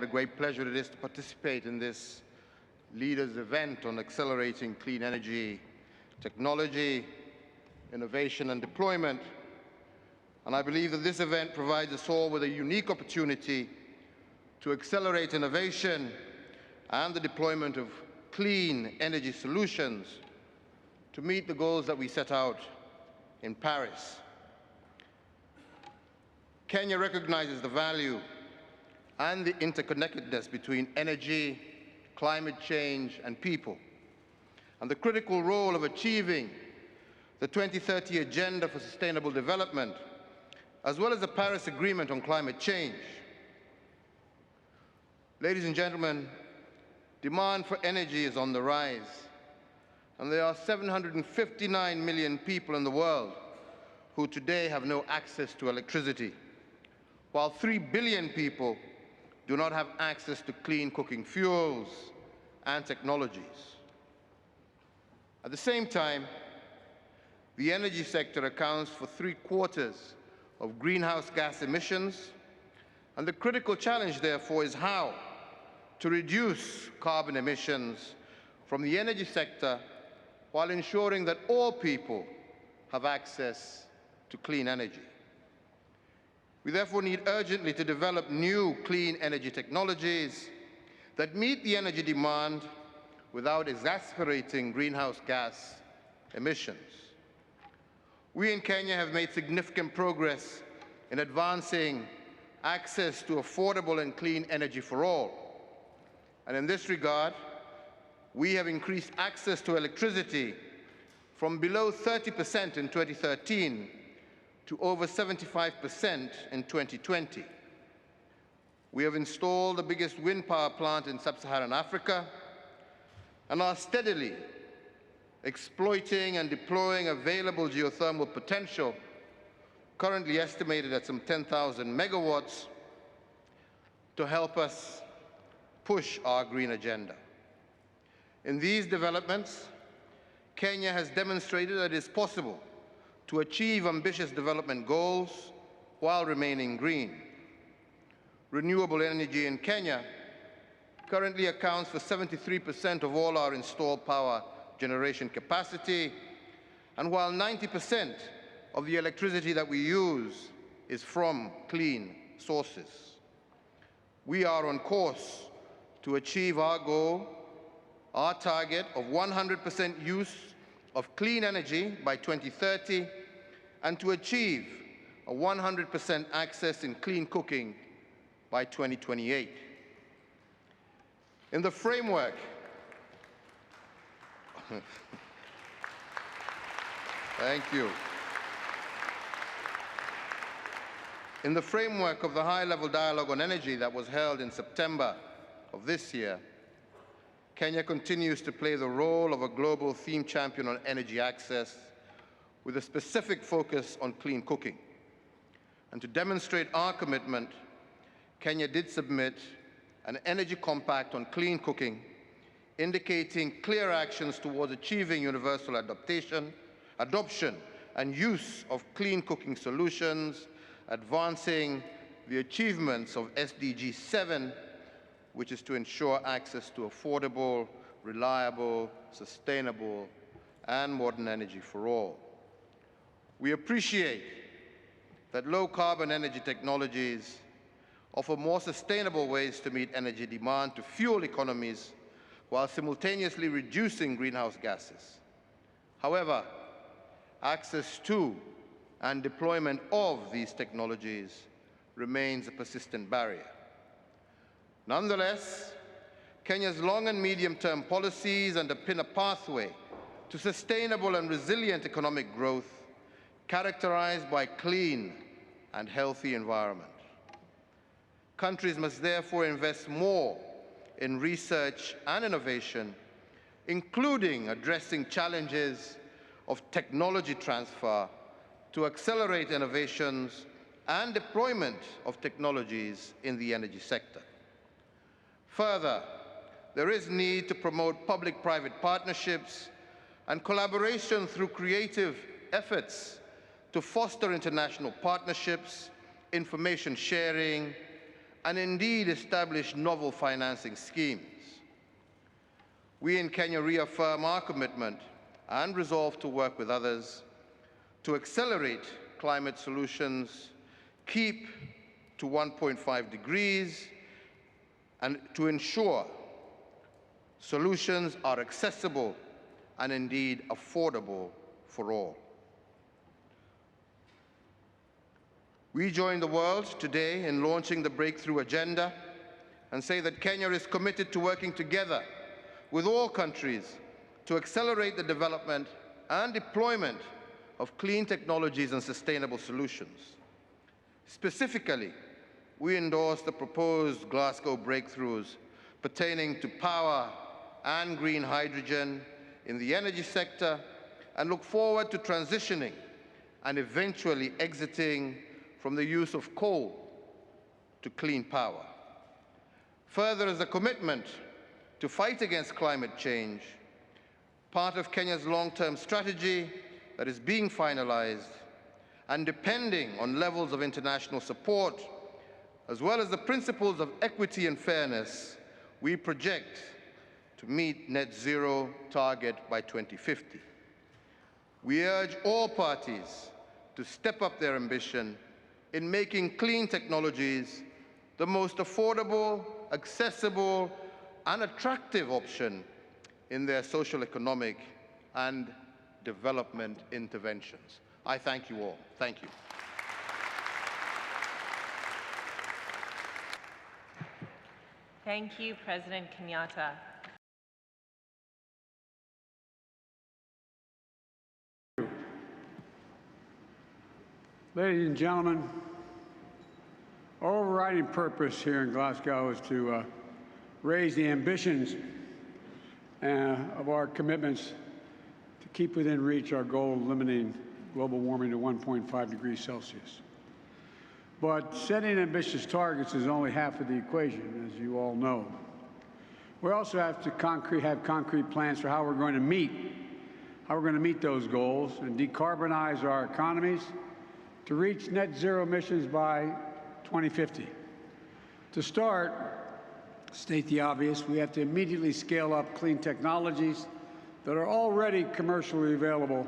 what a great pleasure it is to participate in this leaders' event on accelerating clean energy technology, innovation and deployment. And I believe that this event provides us all with a unique opportunity to accelerate innovation and the deployment of clean energy solutions to meet the goals that we set out in Paris. Kenya recognizes the value and the interconnectedness between energy, climate change, and people, and the critical role of achieving the 2030 Agenda for Sustainable Development, as well as the Paris Agreement on climate change. Ladies and gentlemen, demand for energy is on the rise, and there are 759 million people in the world who today have no access to electricity, while 3 billion people do not have access to clean cooking fuels and technologies. At the same time, the energy sector accounts for 3/4 of greenhouse gas emissions, and the critical challenge, therefore, is how to reduce carbon emissions from the energy sector while ensuring that all people have access to clean energy. We therefore need urgently to develop new clean energy technologies that meet the energy demand without exacerbating greenhouse gas emissions. We in Kenya have made significant progress in advancing access to affordable and clean energy for all. And in this regard, we have increased access to electricity from below 30% in 2013 to over 75% in 2020. We have installed the biggest wind power plant in sub-Saharan Africa and are steadily exploiting and deploying available geothermal potential, currently estimated at some 10,000 megawatts, to help us push our green agenda. In these developments, Kenya has demonstrated that it is possible to achieve ambitious development goals while remaining green. Renewable energy in Kenya currently accounts for 73% of all our installed power generation capacity, and while 90% of the electricity that we use is from clean sources. We are on course to achieve our goal, our target of 100% use of clean energy by 2030, and to achieve a 100% access in clean cooking by 2028. In the framework Thank you. In the framework of the high-level dialogue on energy that was held in September of this year, Kenya continues to play the role of a global theme champion on energy access with a specific focus on clean cooking. And to demonstrate our commitment, Kenya did submit an energy compact on clean cooking, indicating clear actions towards achieving universal adoption and use of clean cooking solutions, advancing the achievements of SDG 7, which is to ensure access to affordable, reliable, sustainable, and modern energy for all. We appreciate that low-carbon energy technologies offer more sustainable ways to meet energy demand to fuel economies while simultaneously reducing greenhouse gases. However, access to and deployment of these technologies remains a persistent barrier. Nonetheless, Kenya's long and medium-term policies underpin a pathway to sustainable and resilient economic growth characterized by clean and healthy environment. Countries must therefore invest more in research and innovation, including addressing challenges of technology transfer to accelerate innovations and deployment of technologies in the energy sector. Further, there is need to promote public-private partnerships and collaboration through creative efforts to foster international partnerships, information sharing, and indeed establish novel financing schemes. We in Kenya reaffirm our commitment and resolve to work with others to accelerate climate solutions, keep to 1.5 degrees, and to ensure solutions are accessible and indeed affordable for all. We join the world today in launching the Breakthrough Agenda and say that Kenya is committed to working together with all countries to accelerate the development and deployment of clean technologies and sustainable solutions. Specifically, we endorse the proposed Glasgow breakthroughs pertaining to power and green hydrogen in the energy sector and look forward to transitioning and eventually exiting from the use of coal to clean power. Further, as a commitment to fight against climate change, part of Kenya's long-term strategy that is being finalized, and depending on levels of international support, as well as the principles of equity and fairness, we project to meet net zero target by 2050. We urge all parties to step up their ambition in making clean technologies the most affordable, accessible, and attractive option in their social, economic, and development interventions. I thank you all. Thank you. Thank you, President Kenyatta. Ladies and gentlemen, our overriding purpose here in Glasgow is to raise the ambitions of our commitments to keep within reach our goal of limiting global warming to 1.5 degrees Celsius. But setting ambitious targets is only half of the equation, as you all know. We also have to have concrete plans for how we're going to meet those goals and decarbonize our economies to reach net zero emissions by 2050. To start, state the obvious, we have to immediately scale up clean technologies that are already commercially available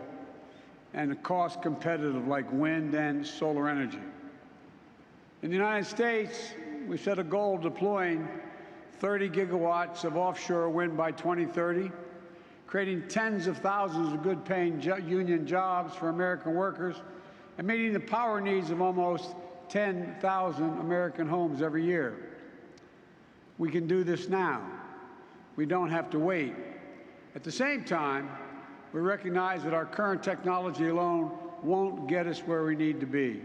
and cost competitive, like wind and solar energy. In the United States, we set a goal of deploying 30 gigawatts of offshore wind by 2030, creating tens of thousands of good-paying union jobs for American workers, and meeting the power needs of almost 10,000 American homes every year. We can do this now. We don't have to wait. At the same time, we recognize that our current technology alone won't get us where we need to be.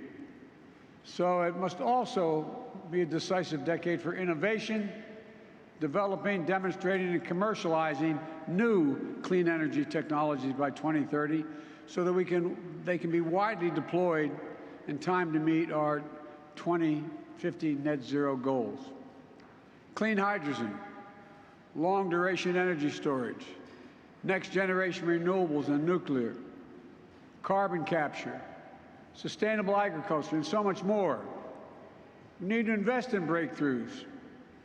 So it must also be a decisive decade for innovation, developing, demonstrating, and commercializing new clean energy technologies by 2030 so that they can be widely deployed in time to meet our 2050 net zero goals. Clean hydrogen, long-duration energy storage, next-generation renewables and nuclear, carbon capture, sustainable agriculture, and so much more. We need to invest in breakthroughs,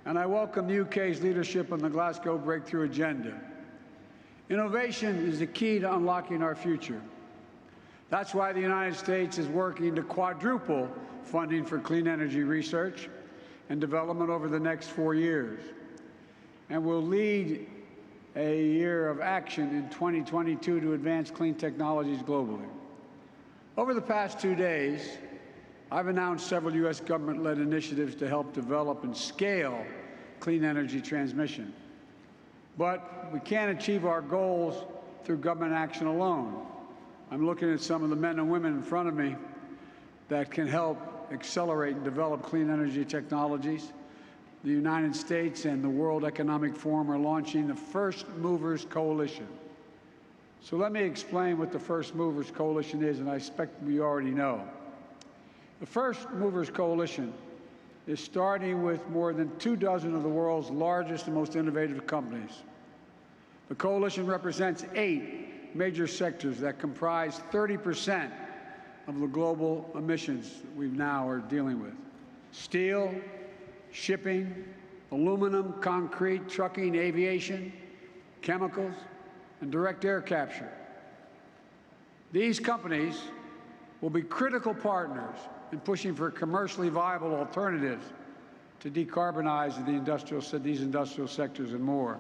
and I welcome the UK's leadership on the Glasgow Breakthrough Agenda. Innovation is the key to unlocking our future. That's why the United States is working to quadruple funding for clean energy research and development over the next 4 years, and will lead a year of action in 2022 to advance clean technologies globally. Over the past 2 days, I've announced several U.S. government-led initiatives to help develop and scale clean energy transmission. But we can't achieve our goals through government action alone. I'm looking at some of the men and women in front of me that can help accelerate and develop clean energy technologies. The United States and the World Economic Forum are launching the First Movers Coalition. So let me explain what the First Movers Coalition is, and I expect you already know. The First Movers Coalition is starting with more than 24 of the world's largest and most innovative companies. The coalition represents 8 major sectors that comprise 30% of the global emissions we now are dealing with: steel, shipping, aluminum, concrete, trucking, aviation, chemicals, and direct air capture. These companies will be critical partners in pushing for commercially viable alternatives to decarbonize these industrial sectors and more.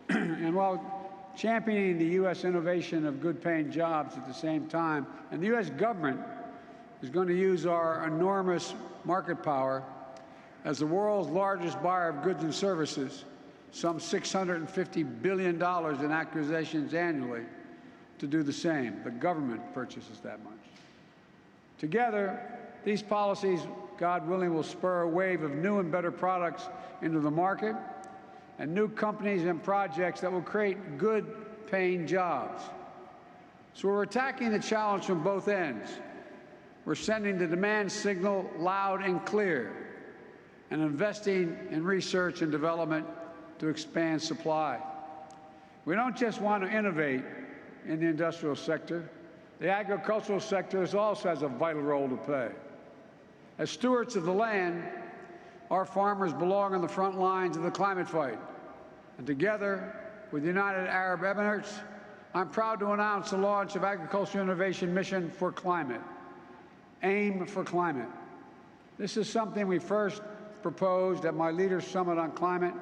And while championing the U.S. innovation of good-paying jobs at the same time, and the U.S. government is going to use our enormous market power as the world's largest buyer of goods and services, some $650 billion in acquisitions annually, to do the same. The government purchases that much. Together, these policies, God willing, will spur a wave of new and better products into the market and new companies and projects that will create good-paying jobs. So we're attacking the challenge from both ends. We're sending the demand signal loud and clear and investing in research and development to expand supply. We don't just want to innovate in the industrial sector. The agricultural sector also has a vital role to play. As stewards of the land, our farmers belong on the front lines of the climate fight. And together with the United Arab Emirates, I'm proud to announce the launch of Agricultural Innovation Mission for Climate, AIM for Climate. This is something we first proposed at my Leaders Summit on Climate.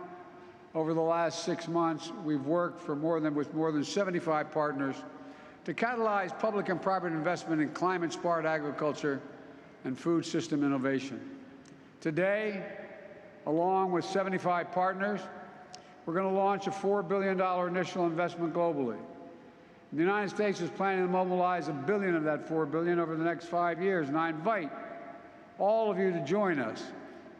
Over the last 6 months, we've worked with more than 75 partners to catalyze public and private investment in climate-smart agriculture and food system innovation. Today, along with 75 partners, we're going to launch a $4 billion initial investment globally. The United States is planning to mobilize $1 billion of that $4 billion over the next 5 years, and I invite all of you to join us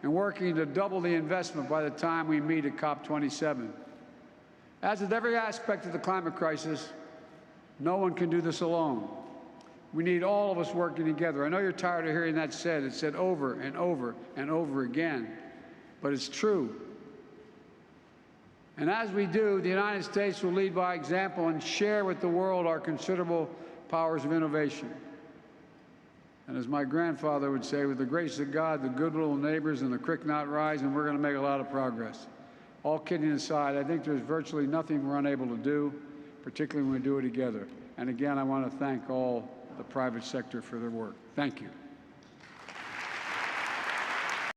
in working to double the investment by the time we meet at COP27. As with every aspect of the climate crisis, no one can do this alone. We need all of us working together. I know you're tired of hearing that said. It's said over and over and over again, but it's true. And as we do, the United States will lead by example and share with the world our considerable powers of innovation. And as my grandfather would say, with the grace of God, the goodwill of neighbors, and the creek not rise, and we're going to make a lot of progress. All kidding aside, I think there's virtually nothing we're unable to do, particularly when we do it together. And again, I want to thank all the private sector for their work. Thank you.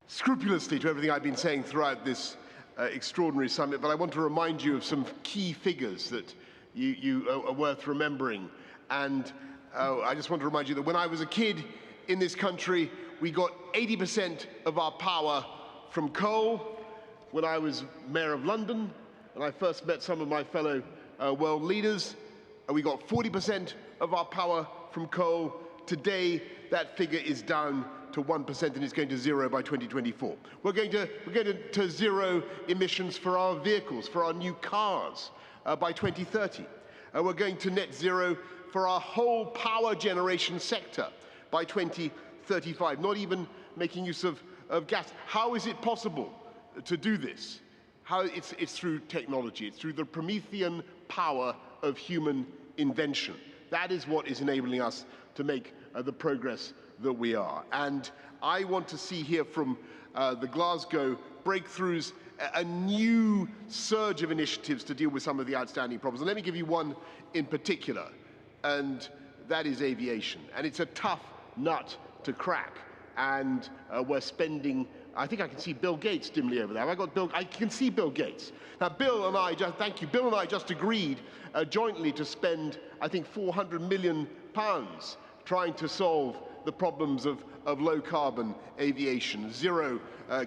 Scrupulously to everything I've been saying throughout this extraordinary summit, but I want to remind you of some key figures that you are worth remembering. And I just want to remind you that when I was a kid in this country, we got 80% of our power from coal. When I was mayor of London, and I first met some of my fellow world leaders, we got 40% of our power from coal. Today, that figure is down to 1% and it's going to zero by 2024. We're going to zero emissions for our vehicles, for our new cars by 2030. We're going to net zero for our whole power generation sector by 2035, not even making use of gas. How is it possible to do this? It's through technology. It's through the Promethean power of human invention. That is what is enabling us to make the progress that we are. And I want to see here from the Glasgow breakthroughs a new surge of initiatives to deal with some of the outstanding problems. And let me give you one in particular, and that is aviation. And it's a tough nut to crack. And we're spending, I think I can see Bill Gates dimly over there. Have I got Bill? I can see Bill Gates. Now, Bill and I just agreed jointly to spend, I think, £400 million trying to solve the problems of low-carbon aviation, zero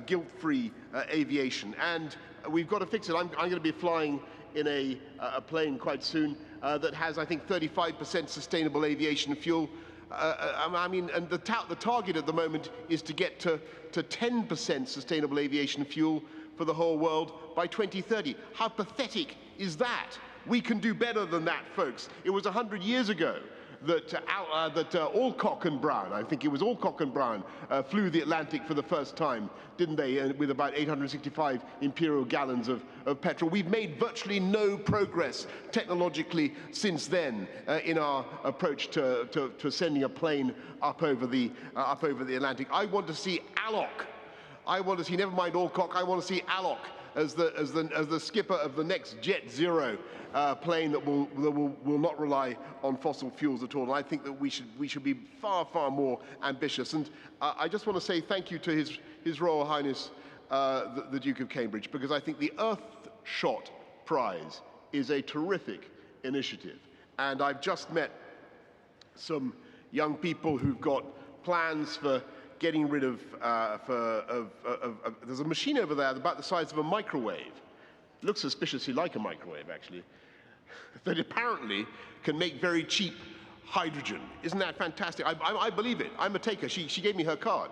guilt-free aviation. And we've got to fix it. I'm going to be flying in a plane quite soon that has, I think, 35% sustainable aviation fuel. I mean, and the target at the moment is to get to 10% sustainable aviation fuel for the whole world by 2030. How pathetic is that? We can do better than that, folks. It was 100 years ago that Alcock and Brown, I think it was Alcock and Brown, flew the Atlantic for the first time, didn't they, with about 865 imperial gallons of petrol. We've made virtually no progress technologically since then in our approach to sending a plane up over the Atlantic. I want to see ALOC, I want to see, never mind Alcock, I want to see Alloc as the skipper of the next Jet Zero plane that will not rely on fossil fuels at all. And I think that we should be far, far more ambitious. And I just want to say thank you to His Royal Highness, the Duke of Cambridge, because I think the Earthshot Prize is a terrific initiative. And I've just met some young people who've got plans for getting rid of, there's a machine over there about the size of a microwave. It looks suspiciously like a microwave, actually, that apparently can make very cheap hydrogen. Isn't that fantastic? I believe it. I'm a taker. She gave me her card.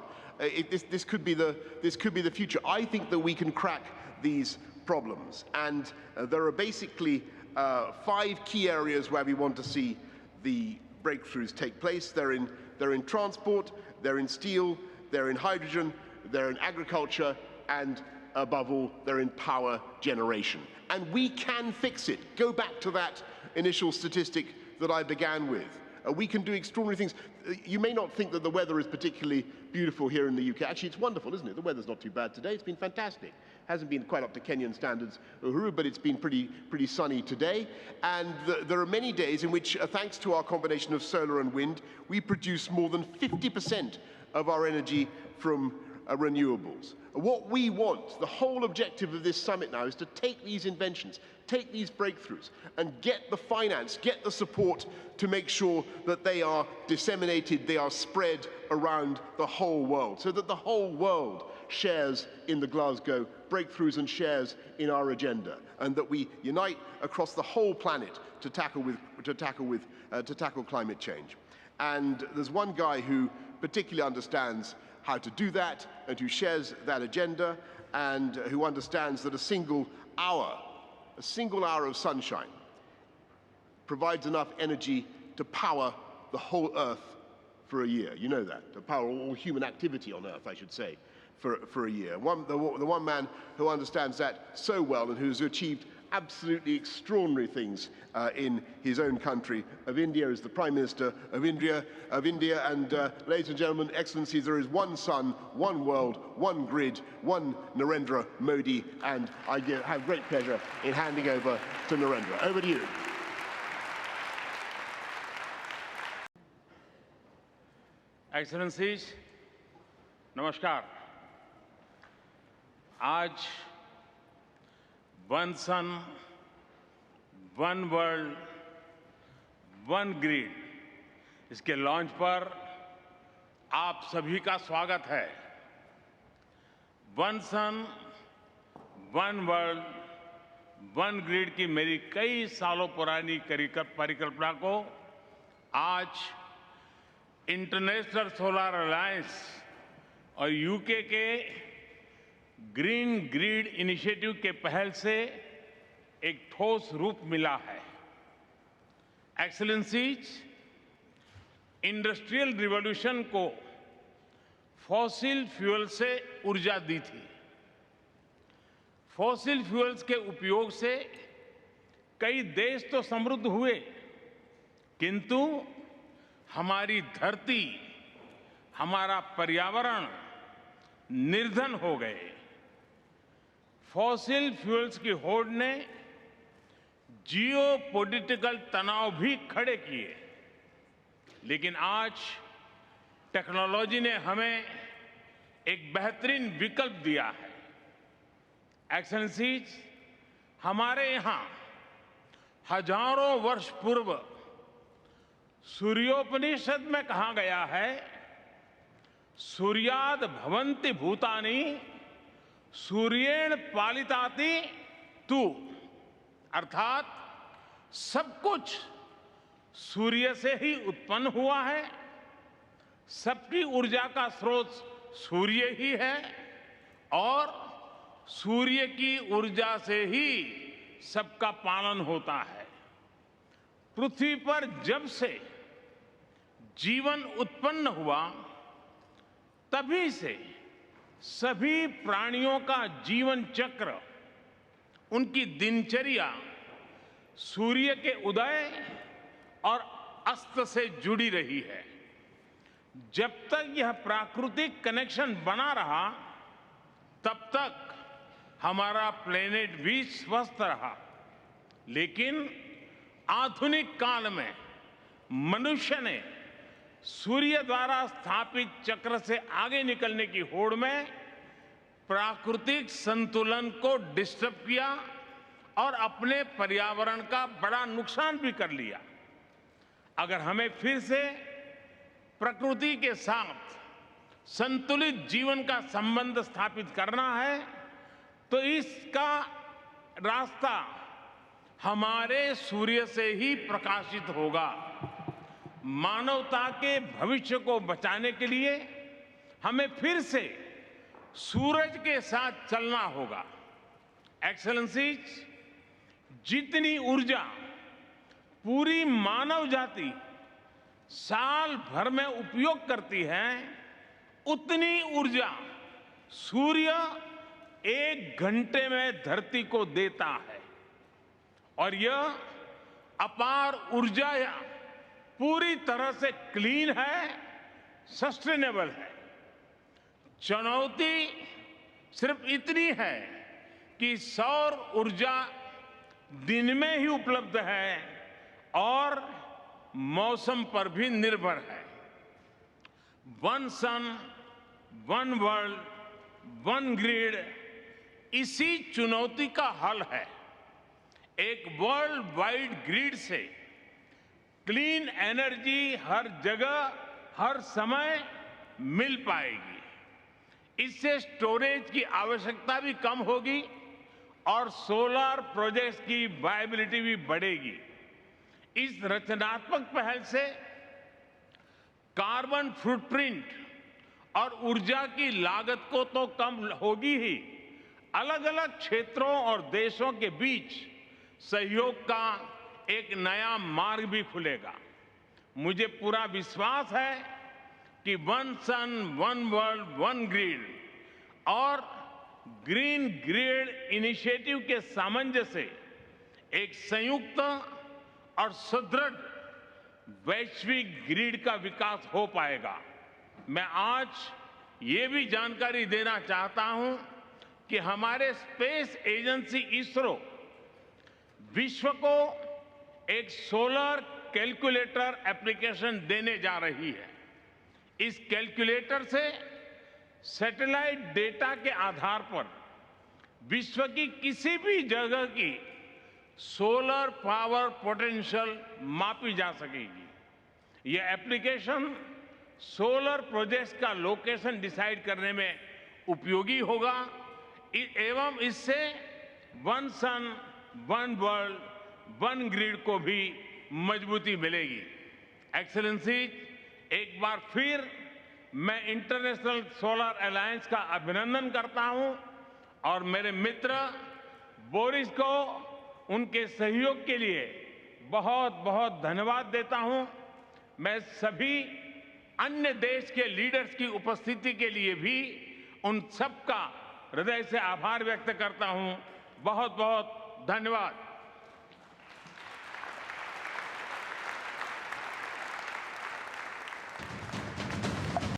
This could be the future. I think that we can crack these problems. And there are basically 5 key areas where we want to see the breakthroughs take place. They're in transport, they're in steel, they're in hydrogen, they're in agriculture, and above all, they're in power generation. And we can fix it. Go back to that initial statistic that I began with. We can do extraordinary things. You may not think that the weather is particularly beautiful here in the UK. Actually, it's wonderful, isn't it? The weather's not too bad today. It's been fantastic. Hasn't been quite up to Kenyan standards, Uhuru, but it's been pretty sunny today. And there are many days in which, thanks to our combination of solar and wind, we produce more than 50% of our energy from renewables. What we want, the whole objective of this summit now, is to take these inventions, take these breakthroughs, and get the finance, get the support to make sure that they are disseminated, they are spread around the whole world, so that the whole world shares in the Glasgow breakthroughs and shares in our agenda, and that we unite across the whole planet to tackle climate change. And there's one guy who particularly understands how to do that, and who shares that agenda, and who understands that a single hour of sunshine provides enough energy to power the whole Earth for a year. You know that, to power all human activity on Earth, I should say, for a year. The one man who understands that so well and who's achieved absolutely extraordinary things in his own country of India is the Prime Minister of India. And ladies and gentlemen, Excellencies, there is one sun, one world, one grid, one Narendra Modi, and I have great pleasure in handing over to Narendra. Over to you. Excellencies, नमस्कार. आज one सन, one world, one grid, इसके launch पर आप सभी का स्वागत है. One सन, one world, one grid की मेरी कई सालों पुरानी परिकल्पना को आज इंटरनेशनल सोलर अलायंस और यूके के ग्रीन ग्रिड इनिशिएटिव के पहल से एक ठोस रूप मिला है. एक्सेलेंसीज, इंडस्ट्रियल रिवॉल्यूशन को फॉसिल फ्यूल से ऊर्जा दी थी. फॉसिल फ्यूल्स के उपयोग से कई देश तो समृद्ध हुए, किंतु हमारी धरती, हमारा पर्यावरण निर्धन हो गए. फॉसिल फ्यूल्स की होड़ ने जियोपॉलिटिकल तनाव भी खड़े किए. लेकिन आज टेक्नोलॉजी ने हमें एक बेहतरीन विकल्प दिया है. एक्सेलेंसीज, हमारे यहां हजारों वर्ष पूर्व सूर्योपनिषद में कहा गया है, सूर्याद भवन्ति भूतानि सूर्येण पालिताति तू. अर्थात सब कुछ सूर्य से ही उत्पन्न हुआ है, सबकी ऊर्जा का स्रोत सूर्य ही है, और सूर्य की ऊर्जा से ही सबका पालन होता है. पृथ्वी पर जब से जीवन उत्पन्न हुआ, तभी से सभी प्राणियों का जीवन चक्र, उनकी दिनचर्या सूर्य के उदय और अस्त से जुड़ी रही है. जब तक यह प्राकृतिक कनेक्शन बना रहा, तब तक हमारा प्लेनेट भी स्वस्थ रहा। लेकिन आधुनिक काल में मनुष्य ने सूर्य द्वारा स्थापित चक्र से आगे निकलने की होड़ में प्राकृतिक संतुलन को डिस्टर्ब किया और अपने पर्यावरण का बड़ा नुकसान भी कर लिया। अगर हमें फिर से प्रकृति के साथ संतुलित जीवन का संबंध स्थापित करना है तो इसका रास्ता हमारे सूर्य से ही प्रकाशित होगा। मानवता के भविष्य को बचाने के लिए हमें फिर से सूरज के साथ चलना होगा। एक्सेलेंसीज, जितनी ऊर्जा पूरी मानव जाति साल भर में उपयोग करती है, उतनी ऊर्जा सूर्य 1 घंटे में धरती को देता है। और यह अपार ऊर्जा पूरी तरह से क्लीन है, सस्टेनेबल है। चुनौती सिर्फ इतनी है कि सौर ऊर्जा दिन में ही उपलब्ध है और मौसम पर भी निर्भर है। वन सन, वन वर्ल्ड, वन ग्रिड इसी चुनौती का हल है। एक वर्ल्ड वाइड ग्रिड से क्लीन एनर्जी हर जगह, हर समय मिल पाएगी। इससे स्टोरेज की आवश्यकता भी कम होगी और सोलर प्रोजेक्ट्स की वायबिलिटी भी बढ़ेगी। इस रचनात्मक पहल से कार्बन फुटप्रिंट और ऊर्जा की लागत को तो कम होगी ही, अलग अलग क्षेत्रों और देशों के बीच सहयोग का एक नया मार्ग भी खुलेगा। मुझे पूरा विश्वास है कि वन सन, वन वर्ल्ड, वन ग्रिड और ग्रीन ग्रिड इनिशिएटिव के सामंजस्य से एक संयुक्त और सुदृढ़ वैश्विक ग्रिड का विकास हो पाएगा। मैं आज ये भी जानकारी देना चाहता हूं कि हमारे स्पेस एजेंसी इसरो विश्व को एक सोलर कैलकुलेटर एप्लीकेशन देने जा रही है। इस कैलकुलेटर से सैटेलाइट डेटा के आधार पर विश्व की किसी भी जगह की सोलर पावर पोटेंशियल मापी जा सकेगी। यह एप्लीकेशन सोलर प्रोजेक्ट्स का लोकेशन डिसाइड करने में उपयोगी होगा एवं इससे वन सन, वन वर्ल्ड, वन ग्रिड को भी मजबूती मिलेगी। एक्सेलेंसीज, एक बार फिर मैं इंटरनेशनल सोलर अलायंस का अभिनंदन करता हूं और मेरे मित्र बोरिस को उनके सहयोग के लिए बहुत बहुत धन्यवाद देता हूं। मैं सभी अन्य देश के लीडर्स की उपस्थिति के लिए भी उन सबका हृदय से आभार व्यक्त करता हूं। बहुत बहुत धन्यवाद।